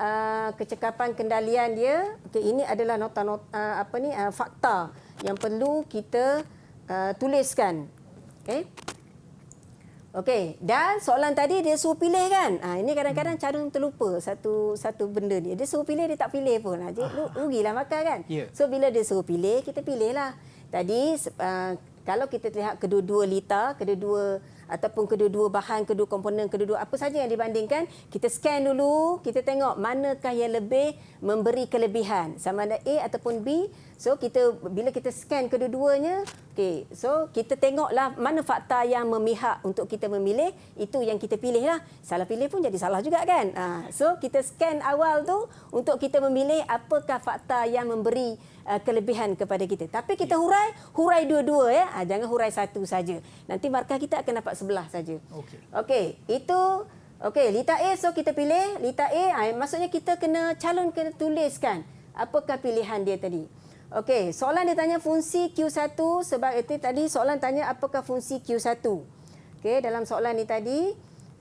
kecekapan kendalian dia. Okey, ini adalah nota-nota fakta yang perlu kita tuliskan. Okey. Okey, dan soalan tadi dia suruh pilih kan. Ini kadang-kadang Carun terlupa satu benda ni. Dia suruh pilih, dia tak pilih pun. Rugilah makan kan. So bila dia suruh pilih, kita pilihlah. Tadi kalau kita lihat kedua-dua lita, kedua-dua bahan, kedua komponen, kedua apa saja yang dibandingkan, kita scan dulu, kita tengok manakah yang lebih memberi kelebihan, sama ada A ataupun B. So bila kita scan kedua-duanya, okey, so kita tengoklah mana fakta yang memihak untuk kita memilih, itu yang kita pilihlah. Salah pilih pun jadi salah juga kan. So kita scan awal tu untuk kita memilih apakah fakta yang memberi kelebihan kepada kita. Tapi kita hurai dua-dua ya. Jangan hurai satu saja. Nanti markah kita akan dapat sebelah saja. Okey, itu okey, lita A, so kita pilih lita A. Maksudnya kita kena tuliskan apakah pilihan dia tadi. Okey, soalan dia tanya fungsi Q1 sebab itu tadi soalan tanya apakah fungsi Q1. Okey, dalam soalan ni tadi,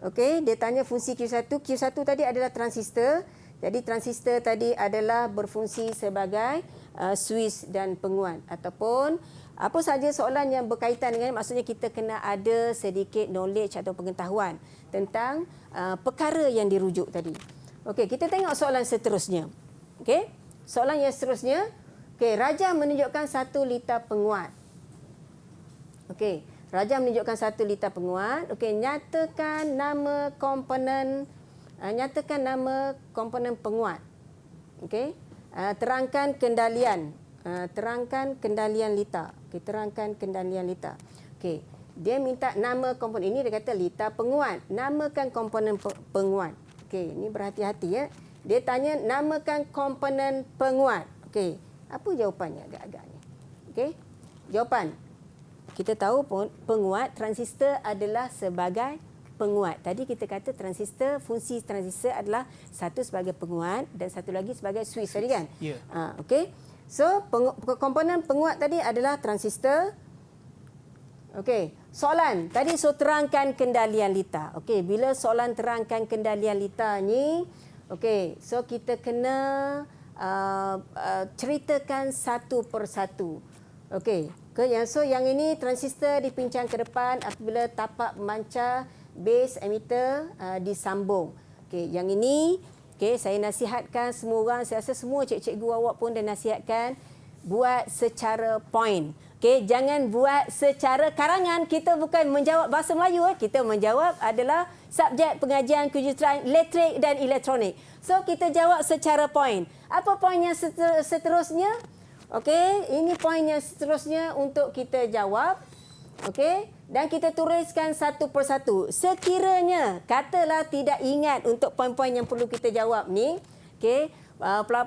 okey, dia tanya fungsi Q1. Q1 tadi adalah transistor. Jadi transistor tadi adalah berfungsi sebagai suis dan penguat ataupun apa saja soalan yang berkaitan dengan, maksudnya kita kena ada sedikit knowledge atau pengetahuan tentang perkara yang dirujuk tadi. Okey, kita tengok soalan seterusnya. Okey, soalan yang seterusnya. Okey, Raja menunjukkan 1 lita penguat. Okey, Raja menunjukkan 1 lita penguat. Okey, nyatakan nama komponen penguat. Okey, terangkan kendalian. Terangkan kendalian lita. Okey, terangkan kendalian lita. Okey, dia minta nama komponen ini, dia kata lita penguat. Namakan komponen penguat. Okey, ini berhati-hati ya. Dia tanya namakan komponen penguat. Okey, apa jawapannya agak-agak ni? Okey, jawapan. Kita tahu pun penguat transistor adalah sebagai penguat. Tadi kita kata transistor, fungsi transistor adalah satu sebagai penguat dan satu lagi sebagai switch tadi kan? Ya. Okey. So, komponen penguat tadi adalah transistor. Okey. Soalan. Tadi so terangkan kendalian litar. Okey. Bila soalan terangkan kendalian litar ni, okey. So, kita kena ceritakan satu persatu. Okey. So, yang ini transistor dipincang ke depan apabila tapak pemancar base emitter disambung. Okey. Yang ini, okey, saya nasihatkan semua orang, saya rasa semua cikgu awak pun dah nasihatkan, buat secara point. Okey, jangan buat secara karangan. Kita bukan menjawab bahasa Melayu, kita menjawab adalah subjek pengajian kejuruteraan elektrik dan elektronik. So, kita jawab secara point. Apa point yang seterusnya? Okey, ini point yang seterusnya untuk kita jawab. Okey, dan kita tuliskan satu persatu. Sekiranya katalah tidak ingat untuk poin-poin yang perlu kita jawab ni, okey,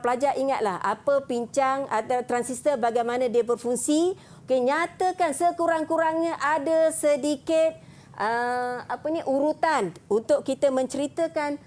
pelajar ingatlah apa pincang atau transistor, bagaimana dia berfungsi. Okey, nyatakan sekurang-kurangnya ada sedikit urutan untuk kita menceritakan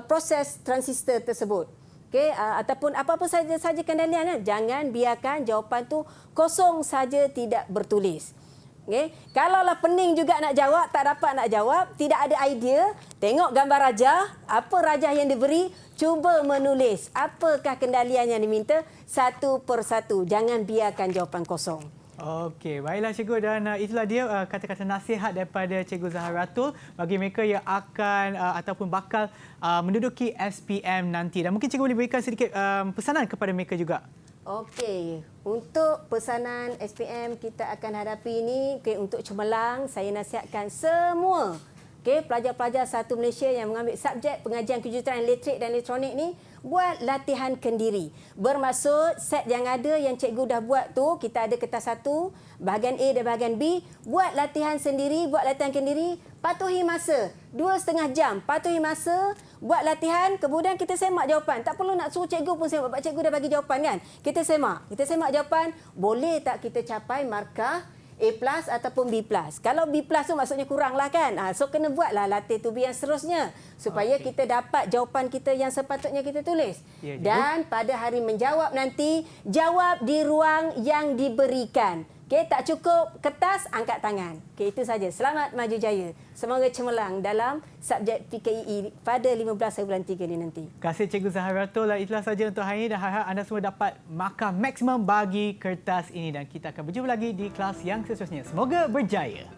proses transistor tersebut. Okey, ataupun apa-apa saja kendalian, jangan biarkan jawapan tu kosong saja tidak bertulis. Okay. Kalaulah pening juga nak jawab, tak dapat nak jawab, tidak ada idea, tengok gambar rajah, apa rajah yang diberi, cuba menulis apakah kendalian yang diminta satu persatu. Jangan biarkan jawapan kosong. Okey, baiklah cikgu, dan itulah dia kata-kata nasihat daripada Cikgu Zaharatul bagi mereka yang akan ataupun bakal menduduki SPM nanti. Dan mungkin cikgu boleh berikan sedikit pesanan kepada mereka juga. Okey, untuk pesanan SPM kita akan hadapi ini, untuk cemerlang, saya nasihatkan semua pelajar-pelajar satu Malaysia yang mengambil subjek pengajian kejuruteraan elektrik dan elektronik ni, buat latihan kendiri. Bermaksud set yang ada yang cikgu dah buat tu, kita ada kertas satu, bahagian A dan bahagian B, buat latihan sendiri, buat latihan kendiri, patuhi masa 2.5 jam, patuhi masa, buat latihan, kemudian kita semak jawapan. Tak perlu nak suruh cikgu pun semak, sebab cikgu dah bagi jawapan kan. Kita semak jawapan, boleh tak kita capai markah A+ ataupun B+. Kalau B+ tu maksudnya kurang lah kan. So kena buatlah latih to B yang seterusnya supaya kita dapat jawapan kita yang sepatutnya kita tulis. Ya, dan pada hari menjawab nanti, jawab di ruang yang diberikan. Okey, tak cukup kertas, angkat tangan. Okey, itu saja. Selamat maju jaya. Semoga cemerlang dalam subjek PKEE pada 15 hari bulan 3 ni nanti. Terima kasih Cikgu Zaharatul. Itulah saja untuk hari ini dan harap anda semua dapat markah maksimum bagi kertas ini, dan kita akan berjumpa lagi di kelas yang seterusnya. Semoga berjaya.